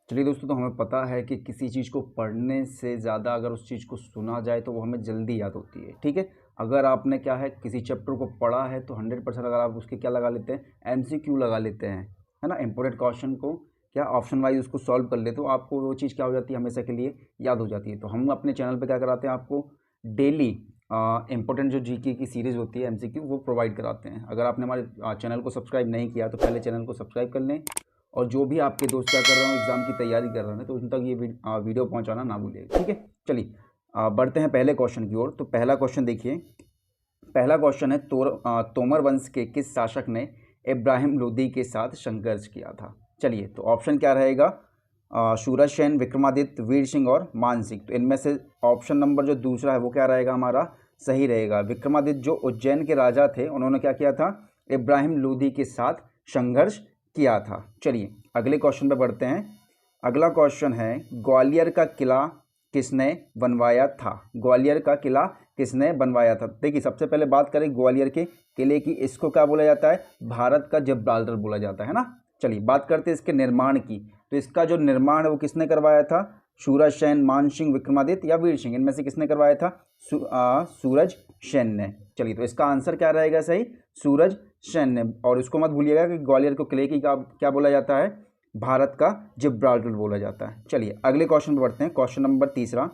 चलिए दोस्तों, तो हमें पता है कि किसी चीज़ को पढ़ने से ज़्यादा अगर उस चीज़ को सुना जाए तो वो हमें जल्दी याद होती है। ठीक है, अगर आपने क्या है किसी चैप्टर को पढ़ा है तो 100% अगर आप उसके क्या लगा लेते हैं, MCQ लगा लेते हैं, है ना। इंपॉर्टेंट क्वेश्चन को क्या ऑप्शन वाइज उसको सॉल्व कर लेते हो, आपको वो चीज़ क्या हो जाती है, हमेशा के लिए याद हो जाती है। तो हम अपने चैनल पर क्या कराते हैं, आपको डेली इंपॉर्टेंट जो GK की सीरीज़ होती है MCQ वो प्रोवाइड कराते हैं। अगर आपने हमारे चैनल को सब्सक्राइब नहीं किया तो पहले चैनल को सब्सक्राइब कर लें, और जो भी आपके दोस्त क्या कर रहे हो, एग्ज़ाम की तैयारी कर रहे हैं, तो उन तक ये वीडियो पहुंचाना ना भूलिएगा। ठीक है, चलिए बढ़ते हैं पहले क्वेश्चन की ओर। तो पहला क्वेश्चन देखिए, पहला क्वेश्चन है तोमर वंश के किस शासक ने इब्राहिम लोदी के साथ संघर्ष किया था। चलिए, तो ऑप्शन क्या रहेगा, सूरज सेन, विक्रमादित्य, वीर सिंह और मान सिंह। तो इनमें से ऑप्शन नंबर जो दूसरा है वो क्या रहेगा, हमारा सही रहेगा। विक्रमादित्य जो उज्जैन के राजा थे, उन्होंने क्या किया था, इब्राहिम लोदी के साथ संघर्ष किया था। चलिए अगले क्वेश्चन पे बढ़ते हैं। अगला क्वेश्चन है, ग्वालियर का किला किसने बनवाया था। ग्वालियर का किला किसने बनवाया था। देखिए, सबसे पहले बात करें ग्वालियर के किले की, इसको क्या बोला जाता है, भारत का जिब्राल्टर बोला जाता है ना। चलिए बात करते हैं इसके निर्माण की। तो इसका जो निर्माण है वो किसने करवाया था, सूरज सेन, मान सिंह, विक्रमादित्य या वीर सिंह, इनमें से किसने करवाया था, सूरज सेन ने। चलिए, तो इसका आंसर क्या रहेगा सही, सूरज सेन ने। और इसको मत भूलिएगा कि ग्वालियर को किले की क्या बोला जाता है, भारत का जिब्राल्टर बोला जाता है। चलिए अगले क्वेश्चन पर बढ़ते हैं। क्वेश्चन नंबर तीसरा,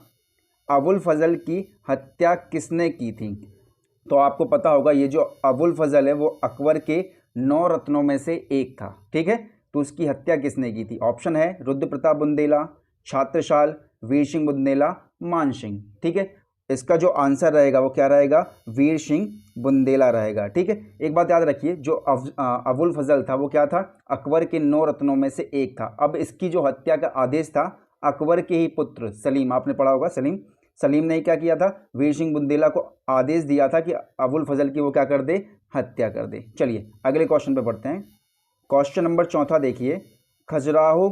अबुल फजल की हत्या किसने की थी। तो आपको पता होगा ये जो अबुल फजल है वो अकबर के 9 रत्नों में से एक था। ठीक है, तो उसकी हत्या किसने की थी। ऑप्शन है रुद्र प्रताप बुंदेला, छात्रसाल, वीर सिंह बुंदेला, मान सिंह। ठीक है, इसका जो आंसर रहेगा वो क्या रहेगा, वीर सिंह बुंदेला रहेगा। ठीक है, एक बात याद रखिए, जो अबुल फजल था वो क्या था, अकबर के 9 रत्नों में से एक था। अब इसकी जो हत्या का आदेश था अकबर के ही पुत्र सलीम, आपने पढ़ा होगा सलीम ने क्या किया था, वीर सिंह बुंदेला को आदेश दिया था कि अबुल फजल की वो क्या कर दे, हत्या कर दे। चलिए अगले क्वेश्चन पे बढ़ते हैं। क्वेश्चन नंबर चौथा देखिए, खजुराहो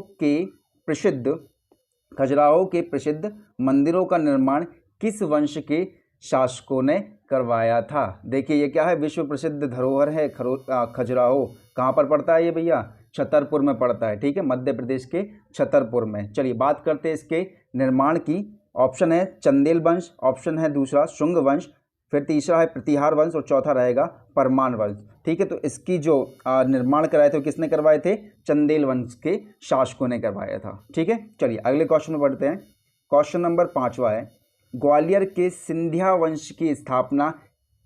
के प्रसिद्ध मंदिरों का निर्माण किस वंश के शासकों ने करवाया था। देखिए ये क्या है, विश्व प्रसिद्ध धरोहर है खजुराहो। कहाँ पर पड़ता है ये भैया, छतरपुर में पड़ता है। ठीक है, मध्य प्रदेश के छतरपुर में। चलिए बात करते हैं इसके निर्माण की। ऑप्शन है चंदेल वंश, ऑप्शन है दूसरा शुंग वंश, फिर तीसरा है प्रतिहार वंश और चौथा रहेगा परमान वंश। ठीक है, तो इसकी जो निर्माण कराए थे किसने करवाए थे, चंदेल वंश के शासकों ने करवाया था। ठीक है, चलिए अगले क्वेश्चन में बढ़ते हैं। क्वेश्चन नंबर 5वां है, ग्वालियर के सिंधिया वंश की स्थापना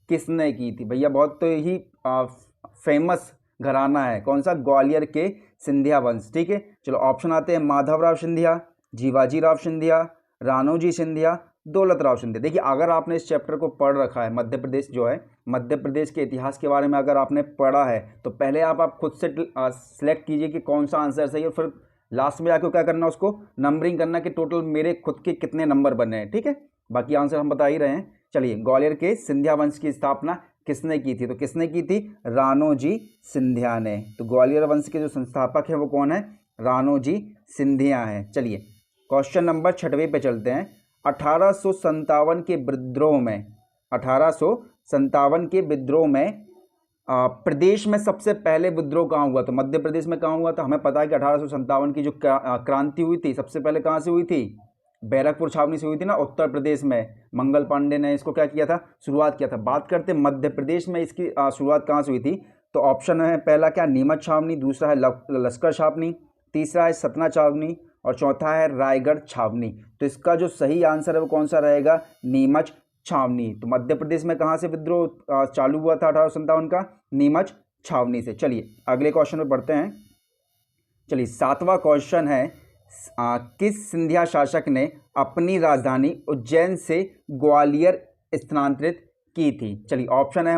किसने की थी। भैया बहुत तो ही फेमस घराना है, कौन सा, ग्वालियर के सिंधिया वंश। ठीक है, चलो ऑप्शन आते हैं, माधवराव सिंधिया, जीवाजीराव सिंधिया, रानोजी सिंधिया, दौलतराव सिंधिया। देखिए अगर आपने इस चैप्टर को पढ़ रखा है, मध्य प्रदेश जो है, मध्य प्रदेश के इतिहास के बारे में अगर आपने पढ़ा है तो पहले आप खुद से सिलेक्ट कीजिए कि कौन सा आंसर सही है, और फिर लास्ट में जाकर क्या करना, उसको नंबरिंग करना कि टोटल मेरे खुद के कितने नंबर बने हैं। ठीक है, बाकी आंसर हम बता ही रहे हैं। चलिए, ग्वालियर के सिंधिया वंश की स्थापना किसने की थी, तो किसने की थी, रानोजी सिंधिया ने। तो ग्वालियर वंश के जो संस्थापक हैं वो कौन है, रानोजी सिंधिया हैं। चलिए क्वेश्चन नंबर 6वें पे चलते हैं। 1857 के विद्रोह में, 1857 के विद्रोह में प्रदेश में सबसे पहले विद्रोह कहाँ हुआ, तो मध्य प्रदेश में कहाँ हुआ था। हमें पता है कि 1857 की जो क्रांति हुई थी सबसे पहले कहाँ से हुई थी, बैरकपुर छावनी से हुई थी ना, उत्तर प्रदेश में। मंगल पांडे ने इसको क्या किया था, शुरुआत किया था। बात करते हैं मध्य प्रदेश में इसकी शुरुआत कहाँ से हुई थी, तो ऑप्शन है पहला क्या, नीमच छावनी, दूसरा है लश्कर छावनी, तीसरा है सतना छावनी और चौथा है रायगढ़ छावनी। तो इसका जो सही आंसर है वो कौन सा रहेगा, नीमच छावनी। तो मध्य प्रदेश में कहाँ से विद्रोह चालू हुआ था 1857 का, नीमच छावनी से। चलिए अगले क्वेश्चन में बढ़ते हैं। चलिए 7वां क्वेश्चन है, किस सिंधिया शासक ने अपनी राजधानी उज्जैन से ग्वालियर स्थानांतरित की थी। चलिए ऑप्शन है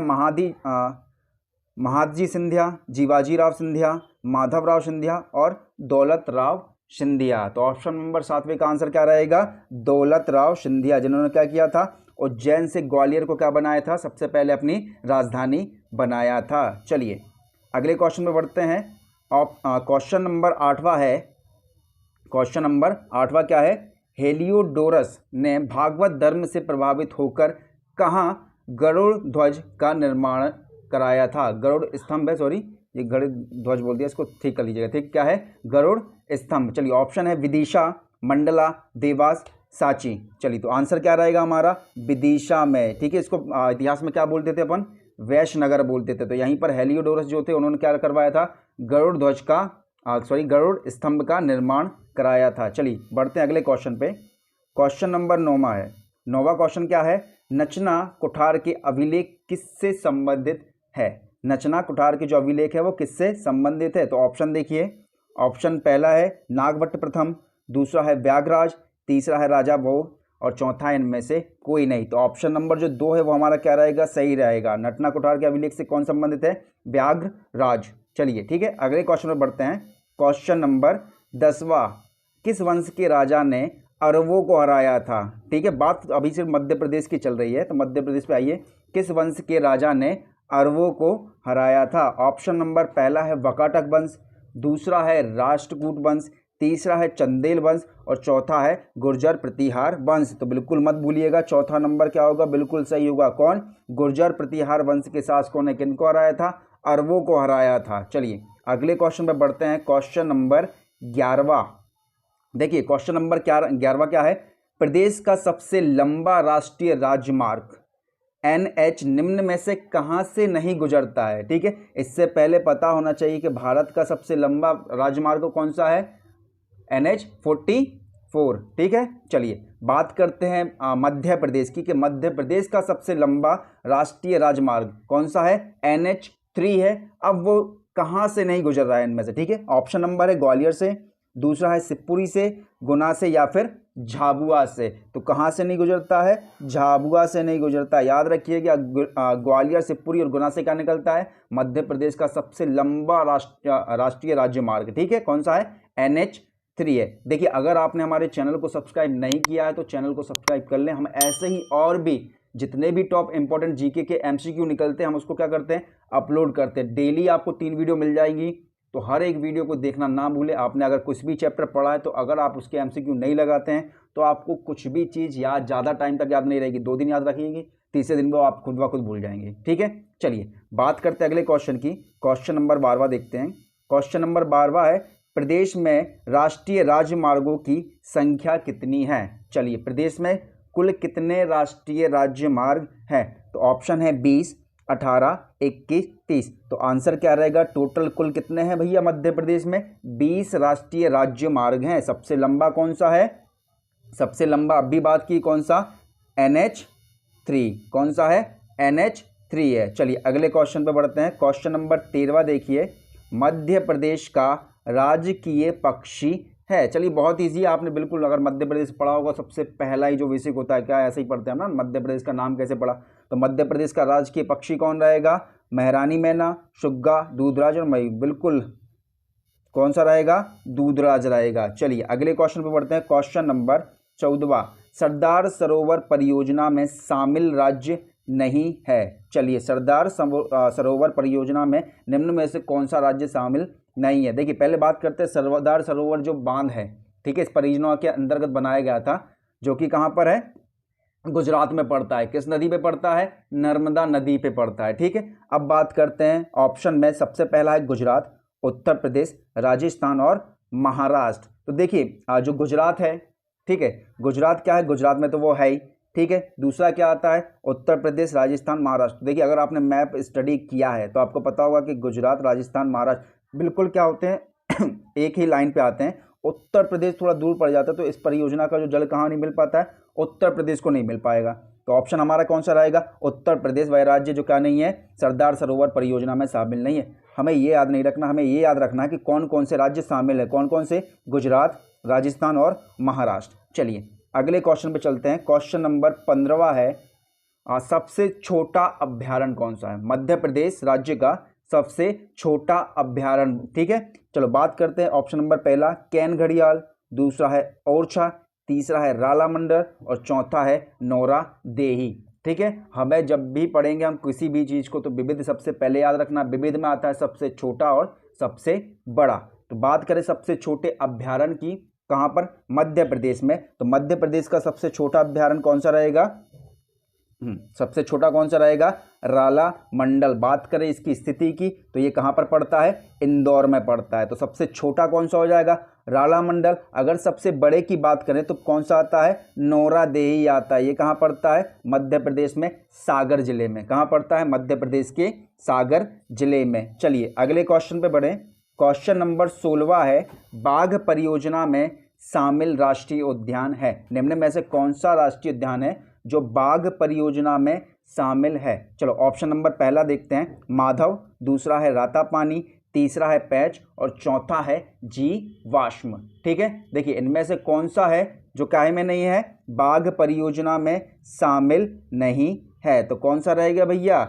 महादजी सिंधिया, जीवाजीराव सिंधिया, माधवराव सिंधिया और दौलतराव सिंधिया। तो ऑप्शन नंबर 7वें का आंसर क्या रहेगा, दौलतराव सिंधिया, जिन्होंने क्या किया था, उज्जैन से ग्वालियर को क्या बनाया था, सबसे पहले अपनी राजधानी बनाया था। चलिए अगले क्वेश्चन में बढ़ते हैं। क्वेश्चन नंबर 8वां है, क्वेश्चन नंबर 8वां क्या है, हेलियोडोरस ने भागवत धर्म से प्रभावित होकर कहाँ गरुड़ ध्वज का निर्माण कराया था। गरुड़ स्तंभ है, सॉरी, ये गरुड़ ध्वज बोल दिया, इसको ठीक कर लीजिएगा। ठीक, क्या है? गरुड़ स्तंभ। चलिए ऑप्शन है विदिशा, मंडला, देवास, सांची। चलिए तो आंसर क्या रहेगा हमारा? विदिशा में। ठीक है, इसको इतिहास में क्या बोलते थे अपन? वैश्यनगर बोलते थे। तो यहीं पर हेलियोडोरस जो थे उन्होंने क्या करवाया था? गरुड़ ध्वज का गरुड़ स्तंभ का निर्माण कराया था। चलिए बढ़ते हैं अगले क्वेश्चन पे। क्वेश्चन नंबर 9 है। 9वां क्वेश्चन क्या है? नचना कुठार के अभिलेख किससे संबंधित है? नचना कुठार के जो अभिलेख है वो किससे संबंधित है? तो ऑप्शन देखिए। ऑप्शन पहला है नागभट्ट प्रथम, दूसरा है व्याघ्रराज, तीसरा है राजा भोज और चौथा है इनमें से कोई नहीं। तो ऑप्शन नंबर जो 2 है वो हमारा क्या रहेगा? सही रहेगा। नटना कुठार के अभिलेख से कौन संबंधित है? व्याघ्रराज। चलिए ठीक है, अगले क्वेश्चन में बढ़ते हैं। क्वेश्चन नंबर 10वां, किस वंश के राजा ने अरवों को हराया था? ठीक है, बात अभी सिर्फ मध्य प्रदेश की चल रही है, तो मध्य प्रदेश पे आइए। किस वंश के राजा ने अरवों को हराया था? ऑप्शन नंबर पहला है वकाटक वंश, दूसरा है राष्ट्रकूट वंश, तीसरा है चंदेल वंश और चौथा है गुर्जर प्रतिहार वंश। तो बिल्कुल मत भूलिएगा, चौथा नंबर क्या होगा? बिल्कुल सही होगा। कौन? गुर्जर प्रतिहार वंश के शासकों ने किनको हराया था? अरवों को हराया था। चलिए अगले क्वेश्चन पर बढ़ते हैं। क्वेश्चन नंबर 11वां। देखिए क्वेश्चन नंबर 11वां क्या है? प्रदेश का सबसे लंबा राष्ट्रीय राजमार्ग NH निम्न में से कहाँ से नहीं गुजरता है? ठीक है, इससे पहले पता होना चाहिए कि भारत का सबसे लंबा राजमार्ग कौन सा है? NH-44। ठीक है, चलिए बात करते हैं मध्य प्रदेश की, कि मध्य प्रदेश का सबसे लंबा राष्ट्रीय राजमार्ग कौन सा है? NH-3 है। अब वो कहाँ से नहीं गुजर रहा है इनमें से? ठीक है, ऑप्शन नंबर है ग्वालियर से, दूसरा है शिवपुरी से, गुना से या फिर झाबुआ से। तो कहाँ से नहीं गुजरता है? झाबुआ से नहीं गुजरता। याद रखिएगा, ग्वालियर, शिवपुरी और गुना से क्या निकलता है? मध्य प्रदेश का सबसे लंबा राष्ट्रीय राजमार्ग। ठीक है, कौन सा है? NH-3 है। देखिए अगर आपने हमारे चैनल को सब्सक्राइब नहीं किया है तो चैनल को सब्सक्राइब कर लें। हम ऐसे ही और भी जितने भी टॉप इंपॉर्टेंट जीके के MCQ निकलते हैं हम उसको क्या करते हैं? अपलोड करते हैं। डेली आपको 3 वीडियो मिल जाएंगी, तो हर एक वीडियो को देखना ना भूलें। आपने अगर कुछ भी चैप्टर पढ़ा है तो अगर आप उसके MCQ नहीं लगाते हैं तो आपको कुछ भी चीज़ याद ज़्यादा टाइम तक याद नहीं रहेगी। 2 दिन याद रखिएगी, तीसरे दिन वो आप खुद ब खुद भूल जाएंगे। ठीक है, चलिए बात करते हैं अगले क्वेश्चन की। क्वेश्चन नंबर 12वां देखते हैं। क्वेश्चन नंबर 12वां है, प्रदेश में राष्ट्रीय राजमार्गों की संख्या कितनी है? चलिए प्रदेश में कुल कितने राष्ट्रीय राजमार्ग हैं? तो ऑप्शन है 20, 18, 21, 30। तो आंसर क्या रहेगा? टोटल कुल कितने हैं भैया मध्य प्रदेश में? 20 राष्ट्रीय राजमार्ग हैं। सबसे लंबा कौन सा है? सबसे लंबा अभी बात की कौन सा? NH-3। कौन सा है? NH-3 है। चलिए अगले क्वेश्चन पे बढ़ते हैं। क्वेश्चन नंबर 13वां देखिए, मध्य प्रदेश का राजकीय पक्षी है। चलिए बहुत ईजी है, आपने बिल्कुल अगर मध्य प्रदेश पढ़ा होगा सबसे पहला ही जो बेसिक होता है क्या ऐसे ही पढ़ते हैं ना, मध्य प्रदेश का नाम कैसे पढ़ा? तो मध्य प्रदेश का राजकीय पक्षी कौन रहेगा? महारानी मैना, शुग्गा, दूधराज और मयूर। बिल्कुल कौन सा रहेगा? दूधराज रहेगा। चलिए अगले क्वेश्चन पे बढ़ते हैं। क्वेश्चन नंबर 14वां, सरदार सरोवर परियोजना में शामिल राज्य नहीं है। चलिए सरदार सरोवर परियोजना में निम्न में से कौन सा राज्य शामिल नहीं है? देखिए पहले बात करते हैं सरदार सरोवर जो बांध है, ठीक है, इस परियोजना के अंतर्गत बनाया गया था, जो कि कहाँ पर है? गुजरात में पड़ता है। किस नदी पे पड़ता है? नर्मदा नदी पे पड़ता है। ठीक है, अब बात करते हैं ऑप्शन में। सबसे पहला है गुजरात, उत्तर प्रदेश, राजस्थान और महाराष्ट्र। तो देखिए जो गुजरात है, ठीक है, गुजरात क्या है? गुजरात में तो वो है ही। ठीक है, दूसरा क्या आता है? उत्तर प्रदेश, राजस्थान, महाराष्ट्र। देखिए अगर आपने मैप स्टडी किया है तो आपको पता होगा कि गुजरात, राजस्थान, महाराष्ट्र बिल्कुल क्या होते हैं? एक ही लाइन पे आते हैं। उत्तर प्रदेश थोड़ा दूर पड़ जाता है, तो इस परियोजना का जो जल कहाँ नहीं मिल पाता है? उत्तर प्रदेश को नहीं मिल पाएगा। तो ऑप्शन हमारा कौन सा रहेगा? उत्तर प्रदेश। वह राज्य जो क्या नहीं है? सरदार सरोवर परियोजना में शामिल नहीं है। हमें ये याद नहीं रखना, हमें ये याद रखना है कि कौन कौन से राज्य शामिल है। कौन कौन से? गुजरात, राजस्थान और महाराष्ट्र। चलिए अगले क्वेश्चन पे चलते हैं। क्वेश्चन नंबर 15वां है, सबसे छोटा अभ्यारण्य कौन सा है? मध्य प्रदेश राज्य का सबसे छोटा अभ्यारण्य। ठीक है, चलो बात करते हैं। ऑप्शन नंबर पहला कैन घड़ियाल, दूसरा है ओरछा, तीसरा है रालामंडल और चौथा है नौरा देही। ठीक है, हमें जब भी पढ़ेंगे हम किसी भी चीज़ को तो विविध सबसे पहले याद रखना। विविध में आता है सबसे छोटा और सबसे बड़ा। तो बात करें सबसे छोटे अभ्यारण्य की, कहाँ पर? मध्य प्रदेश में। तो मध्य प्रदेश का सबसे छोटा अभ्यारण्य कौन सा रहेगा? सबसे छोटा कौन सा रहेगा? राला मंडल। बात करें इसकी स्थिति की तो ये कहाँ पर पड़ता है? इंदौर में पड़ता है। तो सबसे छोटा कौन सा हो जाएगा? राला मंडल। अगर सबसे बड़े की बात करें तो कौन सा आता है? नौरादेही आता है। ये कहाँ पड़ता है? मध्य प्रदेश में सागर जिले में। कहाँ पड़ता है? मध्य प्रदेश के सागर जिले में। चलिए अगले क्वेश्चन पे बढ़ें। क्वेश्चन नंबर 16 है, बाघ परियोजना में शामिल राष्ट्रीय उद्यान है। निम्न में से कौन सा राष्ट्रीय उद्यान है जो बाघ परियोजना में शामिल है? चलो ऑप्शन नंबर पहला देखते हैं, माधव। दूसरा है रातापानी। तीसरा है पैंच और चौथा है जीवाश्म। ठीक है, देखिए इनमें से कौन सा है जो काहे में नहीं है? बाघ परियोजना में शामिल नहीं है। तो कौन सा रहेगा भैया?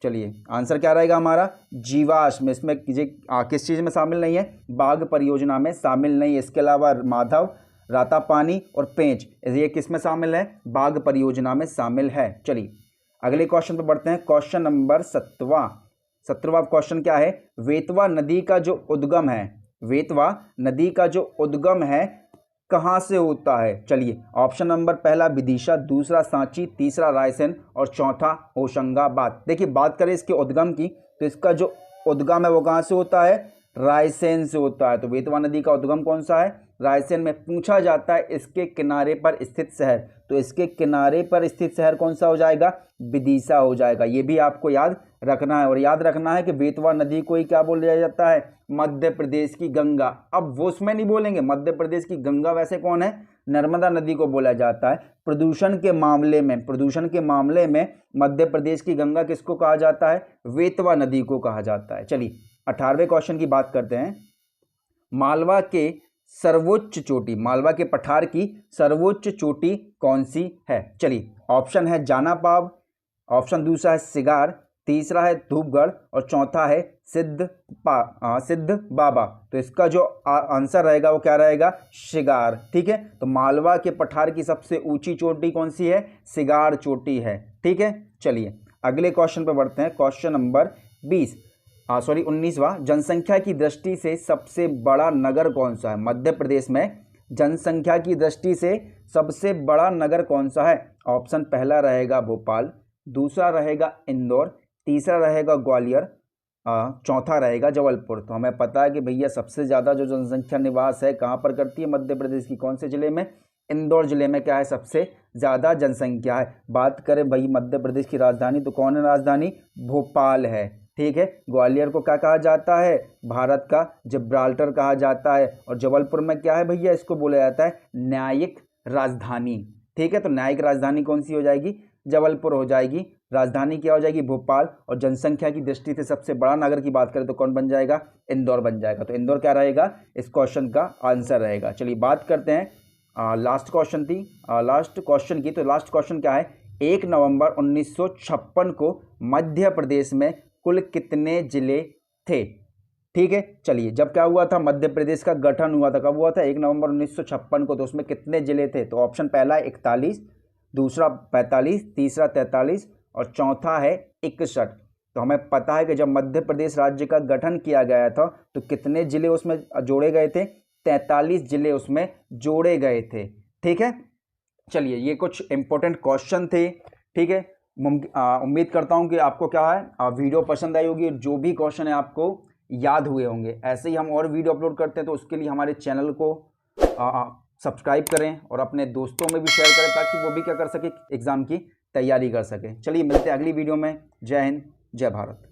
चलिए आंसर क्या रहेगा हमारा? जीवाश्म। इसमें किस चीज़ में शामिल नहीं है? बाघ परियोजना में शामिल नहीं है। इसके अलावा माधव, रातापानी और पेंच, ये किस में शामिल है? बाघ परियोजना में शामिल है। चलिए अगले क्वेश्चन पर बढ़ते हैं। क्वेश्चन नंबर 17वां क्वेश्चन क्या है? वेतवा नदी का जो उद्गम है, वेतवा नदी का जो उद्गम है कहाँ से होता है? चलिए ऑप्शन नंबर पहला विदिशा, दूसरा सांची, तीसरा रायसेन और चौथा होशंगाबाद। देखिए बात करें इसके उद्गम की तो इसका जो उद्गम है वो कहाँ से होता है? रायसेन से होता है। तो वेतवा नदी का उद्गम कौन सा है? रायसेन में। पूछा जाता है इसके किनारे पर स्थित शहर, तो इसके किनारे पर स्थित शहर कौन सा हो जाएगा? विदिशा हो जाएगा। ये भी आपको याद रखना है। और याद रखना है कि बेतवा नदी को ही क्या बोला जाता है? मध्य प्रदेश की गंगा। अब वो उसमें नहीं बोलेंगे मध्य प्रदेश की गंगा, वैसे कौन है? नर्मदा नदी को बोला जाता है। प्रदूषण के मामले में मध्य प्रदेश की गंगा किसको कहा जाता है? वेतवा नदी को कहा जाता है। चलिए 18वें क्वेश्चन की बात करते हैं। मालवा के पठार की सर्वोच्च चोटी कौन सी है? चलिए ऑप्शन है जानापाव, ऑप्शन दूसरा है सिगार, तीसरा है धूपगढ़ और चौथा है सिद्ध बाबा। तो इसका जो आंसर रहेगा वो क्या रहेगा? शिगार। ठीक है, तो मालवा के पठार की सबसे ऊंची चोटी कौन सी है? सिगार चोटी है। ठीक है, चलिए अगले क्वेश्चन पर बढ़ते हैं। क्वेश्चन नंबर 19वां, जनसंख्या की दृष्टि से सबसे बड़ा नगर कौन सा है? मध्य प्रदेश में जनसंख्या की दृष्टि से सबसे बड़ा नगर कौन सा है? ऑप्शन पहला रहेगा भोपाल, दूसरा रहेगा इंदौर, तीसरा रहेगा ग्वालियर, चौथा रहेगा जबलपुर। तो हमें पता है कि भैया सबसे ज़्यादा जो जनसंख्या निवास है कहाँ पर करती है? मध्य प्रदेश की कौन से ज़िले में? इंदौर ज़िले में क्या है? सबसे ज़्यादा जनसंख्या है। बात करें भाई मध्य प्रदेश की राजधानी तो कौन है राजधानी? भोपाल है। ठीक है, ग्वालियर को क्या कहा जाता है? भारत का जिब्राल्टर कहा जाता है। और जबलपुर में क्या है भैया? इसको बोला जाता है न्यायिक राजधानी। ठीक है, तो न्यायिक राजधानी कौन सी हो जाएगी? जबलपुर हो जाएगी। राजधानी क्या हो जाएगी? भोपाल। और जनसंख्या की दृष्टि से सबसे बड़ा नगर की बात करें तो कौन बन जाएगा? इंदौर बन जाएगा। तो इंदौर क्या रहेगा? इस क्वेश्चन का आंसर रहेगा। चलिए बात करते हैं लास्ट क्वेश्चन की। तो लास्ट क्वेश्चन क्या है? 1 नवंबर 1956 को मध्य प्रदेश में कुल कितने जिले थे? ठीक है, चलिए जब क्या हुआ था? मध्य प्रदेश का गठन हुआ था। कब हुआ था? 1 नवंबर 1956 को। तो उसमें कितने जिले थे? तो ऑप्शन पहला है 41, दूसरा 45, तीसरा 43 और चौथा है 61। तो हमें पता है कि जब मध्य प्रदेश राज्य का गठन किया गया था तो कितने जिले उसमें जोड़े गए थे? 43 जिले उसमें जोड़े गए थे। ठीक है, चलिए ये कुछ इंपॉर्टेंट क्वेश्चन थे। ठीक है, उम्मीद करता हूँ कि आपको क्या है वीडियो पसंद आई होगी। जो भी क्वेश्चन है आपको याद हुए होंगे। ऐसे ही हम और वीडियो अपलोड करते हैं तो उसके लिए हमारे चैनल को सब्सक्राइब करें और अपने दोस्तों में भी शेयर करें ताकि वो भी क्या कर सके? एग्ज़ाम की तैयारी कर सके। चलिए मिलते हैं अगली वीडियो में। जय हिंद, जय भारत।